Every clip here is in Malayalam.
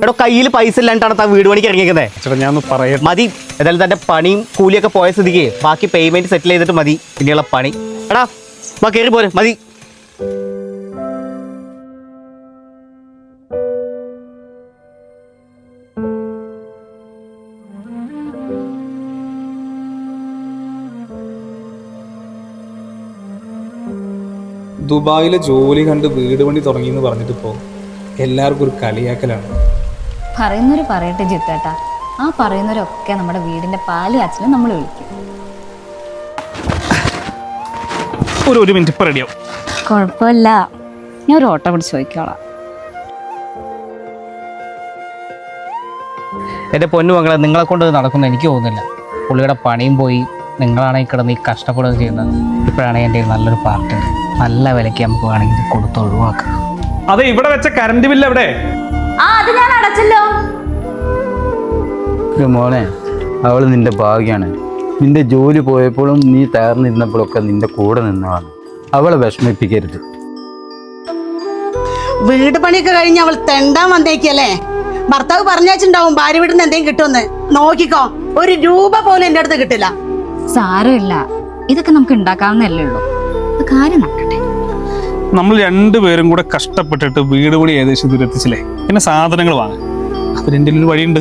എടോ കയ്യിൽ പൈസ ഇല്ലാണ്ടാണ് താൻ വീട് പണിക്ക് ഇറങ്ങിയിരിക്കുന്നത്. ചേട്ടാ ഞാൻ പറയാം. മതി, ഏതായാലും തന്റെ പണിയും കൂലിയൊക്കെ പോയ സ്ഥിതിക്ക് ബാക്കി പേയ്മെന്റ് സെറ്റിൽ ചെയ്തിട്ട് മതി പിന്നെയുള്ള പണി. എടാ കയറി പോരെ, മതി. ദുബായിലെ ജോലി കണ്ട് വീട് പണി തുടങ്ങി എന്ന് പറഞ്ഞിട്ടിപ്പോ എല്ലാവർക്കും ഒരു കളിയാക്കലാണ്. പറയുന്നവര് പറയട്ടെ ജിത്തേട്ടാ, ആ പറയുന്നവരൊക്കെ നമ്മുടെ വീടിന്റെ പാല് കാച്ചിലും നമ്മൾ വിളിക്കും. ഒരു മിനിറ്റ് ഇപ്പൊ റെഡിയാവും. കുഴപ്പമില്ല, ഞാൻ ഒരു ഓട്ടോ പിടിച്ച് ചോദിക്കോളാം. എൻ്റെ പൊന്നു മകളെ, നിങ്ങളെ കൊണ്ട് നടക്കുന്ന എനിക്ക് തോന്നുന്നില്ല. പുള്ളിയുടെ പണിയും പോയി, നിങ്ങളാണെങ്കിൽ കിടന്ന് ഈ കഷ്ടപ്പെടുകയും ചെയ്യുന്നത്. ഇപ്പോഴാണെങ്കിൽ എൻ്റെ നല്ലൊരു പാർട്ടുണ്ട്, നല്ല വിലയ്ക്ക് നമുക്ക് വേണമെങ്കിൽ കൊടുത്ത് ഒഴിവാക്കാം. അതെ, ഇവിടെ വെച്ച കറണ്ട് ബില്ല് എവിടെ? അത് ഞാൻ അടച്ചല്ലോ. മോനെ, അവള് നിന്റെ ഭാഗ്യാണ്. നിന്റെ ജോലി പോയപ്പോഴും നീ തയ്യാറിരുന്നപ്പോഴൊക്കെ നിന്റെ കൂടെ നിന്നതാണ്. അവളെ വിഷമിപ്പിക്കരുത്. വീട് പണിയൊക്കെ കഴിഞ്ഞ് അവൾ തെണ്ടാൻ വന്നേക്കല്ലേ. ഭർത്താവ് പറഞ്ഞാച്ചുണ്ടാവും ഭാര്യ വീട്ടിൽ നിന്ന് എന്തെങ്കിലും കിട്ടുമെന്ന്. നോക്കിക്കോ, ഒരു രൂപ പോലും എൻ്റെ അടുത്ത് കിട്ടില്ല. സാരമില്ല, ഇതൊക്കെ നമുക്ക് ഉണ്ടാക്കാവുന്നല്ലേ ഉള്ളൂ. ഇത് കാര്യം നടക്കട്ടെ. നമ്മൾ രണ്ടുപേരും കൂടെ കഷ്ടപ്പെട്ടിട്ട് വീട് പണി ഏകദേശം ദൂരെത്തിച്ചില്ലേ. പിന്നെ സാധനങ്ങൾ വാങ്ങാൻ അതിൻ്റെ ഒരു വഴിയുണ്ട്.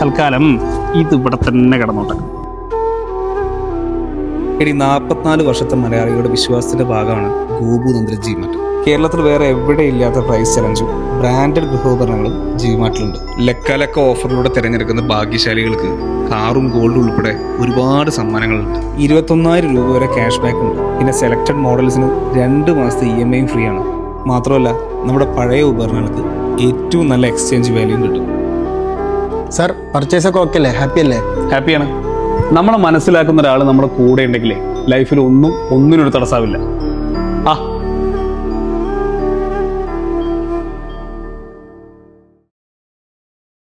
തൽക്കാലം ഇത് ഇവിടെ തന്നെ കിടന്നോട്ടെ. എടി, 44 വർഷത്തെ മലയാളികളുടെ വിശ്വാസത്തിന്റെ ഭാഗമാണ് ഗോപു നന്ദിര ജിമാർട്ട്. കേരളത്തിൽ വേറെ എവിടെ ഇല്ലാത്ത പ്രൈസ് ചലഞ്ചും ബ്രാൻഡഡ് ഗൃഹോപകരണങ്ങളും ജിമാർട്ടിലുണ്ട്. ലക്ക ഓഫറിലൂടെ തിരഞ്ഞെടുക്കുന്ന ഭാഗ്യശാലികൾക്ക് കാറും ഗോൾഡും ഉൾപ്പെടെ ഒരുപാട് സമ്മാനങ്ങളുണ്ട്. 21,000 രൂപ വരെ ക്യാഷ് ബാക്ക് ഉണ്ട്. പിന്നെ സെലക്ടഡ് മോഡൽസിന് 2 മാസത്തെ EMI ഫ്രീ ആണ്. മാത്രമല്ല, നമ്മുടെ പഴയ ഉപകരണങ്ങൾക്ക് ഏറ്റവും നല്ല എക്സ്ചേഞ്ച് വാല്യൂയും കിട്ടും. സർ, പർച്ചേസ് ഒക്കെ ഓക്കെ അല്ലേ? ഹാപ്പി അല്ലേ? ഹാപ്പിയാണ്. നമ്മളെ മനസ്സിലാക്കുന്ന ഒരാൾ നമ്മുടെ കൂടെ ഉണ്ടെങ്കിലേ ലൈഫിൽ ഒന്നിനൊരു തടസ്സാവില്ല. ആ